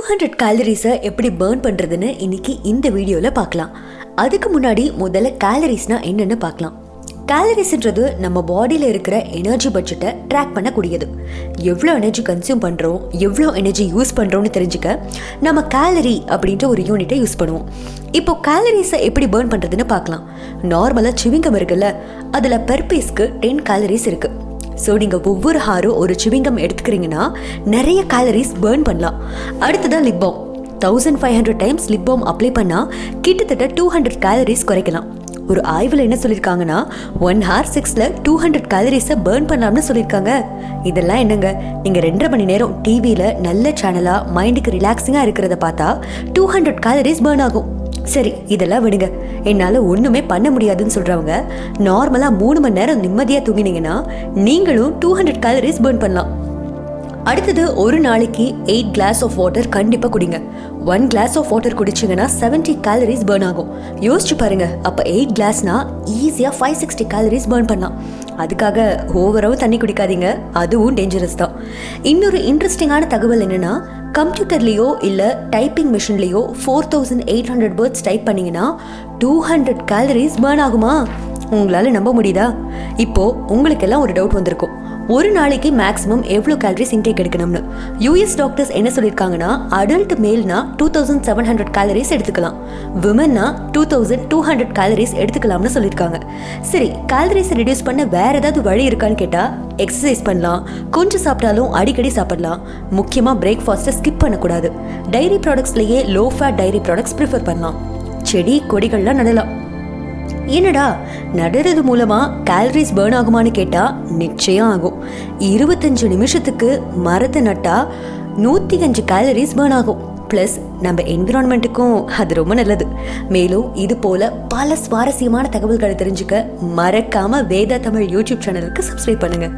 200 கேலரிஸை எப்படி பர்ன் பண்ணுறதுன்னு இன்னைக்கு இந்த வீடியோவில் பார்க்கலாம். அதுக்கு முன்னாடி முதல்ல கேலரிஸ்னால் என்னென்னு பார்க்கலாம். கேலரிஸ்ன்றது நம்ம பாடியில் இருக்கிற எனர்ஜி பட்ஜெட்டை ட்ராக் பண்ணக்கூடியது. எவ்வளோ எனர்ஜி கன்சியூம் பண்ணுறோம், எவ்வளோ எனர்ஜி யூஸ் பண்ணுறோன்னு தெரிஞ்சுக்க நம்ம கேலரி அப்படின்ற ஒரு யூனிட்டை யூஸ் பண்ணுவோம். இப்போது கேலரிஸை எப்படி பர்ன் பண்ணுறதுன்னு பார்க்கலாம். நார்மலாக சிவிங்கம் இருக்குல்ல, அதில் பெர் பீஸ்க்கு 10 கேலரிஸ் இருக்குது. ஸோ நீங்கள் ஒவ்வொரு ஹாரும் ஒரு சிவிங்கம் எடுத்துக்கிறீங்கன்னா நிறைய கேலரிஸ் பர்ன் பண்ணலாம். அடுத்ததான் lip balm. 1500 times lip balm apply பண்ணால் கிட்டத்தட்ட 200 கேலரிஸ் குறைக்கலாம். ஒரு ஆய்வில் என்ன சொல்லியிருக்காங்கன்னா 1 hour 6ல் 200 கேலரிஸை பர்ன் பண்ணலாம்னு சொல்லியிருக்காங்க. இதெல்லாம் என்னங்க, நீங்கள் 2.5 மணி நேரம் டிவியில் நல்ல சேனலாக மைண்டுக்கு ரிலாக்ஸிங்காக இருக்கிறத பார்த்தா 200 கேலரிஸ் பர்ன் ஆகும். சரி, இதெல்லாம் விடுங்க, என்னால் ஒன்றுமே பண்ண முடியாதுன்னு சொல்கிறவங்க நார்மலாக 3 மணி நேரம் நிம்மதியாக தூங்கினீங்கன்னா நீங்களும் 200 கேலரிஸ் பர்ன் பண்ணலாம். அடுத்தது, ஒரு நாளைக்கு 8 கிளாஸ் ஆஃப் வாட்டர் கண்டிப்பாக குடிங்க. 1 கிளாஸ் ஆஃப் வாட்டர் குடிச்சிங்கன்னா 70 கேலரிஸ் பர்ன் ஆகும். யோசிச்சு பாருங்க, அப்போ 8 கிளாஸ்னா ஈஸியாக 560 கேலரிஸ் பர்ன் பண்ணலாம். அதுக்காக ஓவராகவும் தண்ணி குடிக்காதீங்க, அதுவும் டேஞ்சரஸ் தான். இன்னொரு இன்ட்ரெஸ்டிங்கான தகவல் என்னென்னா, கம்ப்யூட்டர்லேயோ இல்லை டைப்பிங் மிஷின்லேயோ 4800 வேர்ட்ஸ் டைப் பண்ணிங்கன்னா 200 கேலரிஸ் பர்ன் ஆகுமா? உங்களால் நம்ப முடியுதா? இப்போது உங்களுக்கெல்லாம் ஒரு டவுட் வந்திருக்கும், ஒரு நாளைக்கு மேக்ஸிமம் எவ்வளோ கேலரிஸ் இன்டேக் எடுக்கணும்னு. யூஎஸ் டாக்டர்ஸ் என்ன சொல்லியிருக்காங்கன்னா, அடல்ட் மேல்னா 2700 கேலரிஸ் எடுத்துக்கலாம், விமன்னா 2200 கேலரிஸ் எடுத்துக்கலாம்னு சொல்லியிருக்காங்க. சரி, கேலரிஸை ரெடியூஸ் பண்ண வேற ஏதாவது வழி இருக்கான்னு கேட்டால், எக்ஸசைஸ் பண்ணலாம், கொஞ்சம் சாப்பிட்டாலும் அடிக்கடி சாப்பிடலாம், முக்கியமாக பிரேக்ஃபாஸ்ட்டை ஸ்கிப் பண்ணக்கூடாது. டைரி ப்ராடக்ட்ஸ்லேயே low fat dairy products prefer பண்ணலாம். செடி கொடிகள்லாம் நடலாம். என்னடா, நடுறது மூலமா கேலரிஸ் பர்ன் ஆகுமான்னு கேட்டா நிச்சயம் ஆகும். 25 நிமிஷத்துக்கு மரத்தை நட்டா 105 கேலரிஸ் பர்ன் ஆகும். ப்ளஸ் நம்ம என்விரான்மெண்ட்டுக்கும் அது ரொம்ப நல்லது. மேலும் இது போல பல சுவாரஸ்யமான தகவல்களை தெரிஞ்சுக்க மறக்காம வேதா தமிழ் யூடியூப் சேனலுக்கு சப்ஸ்கிரைப் பண்ணுங்க.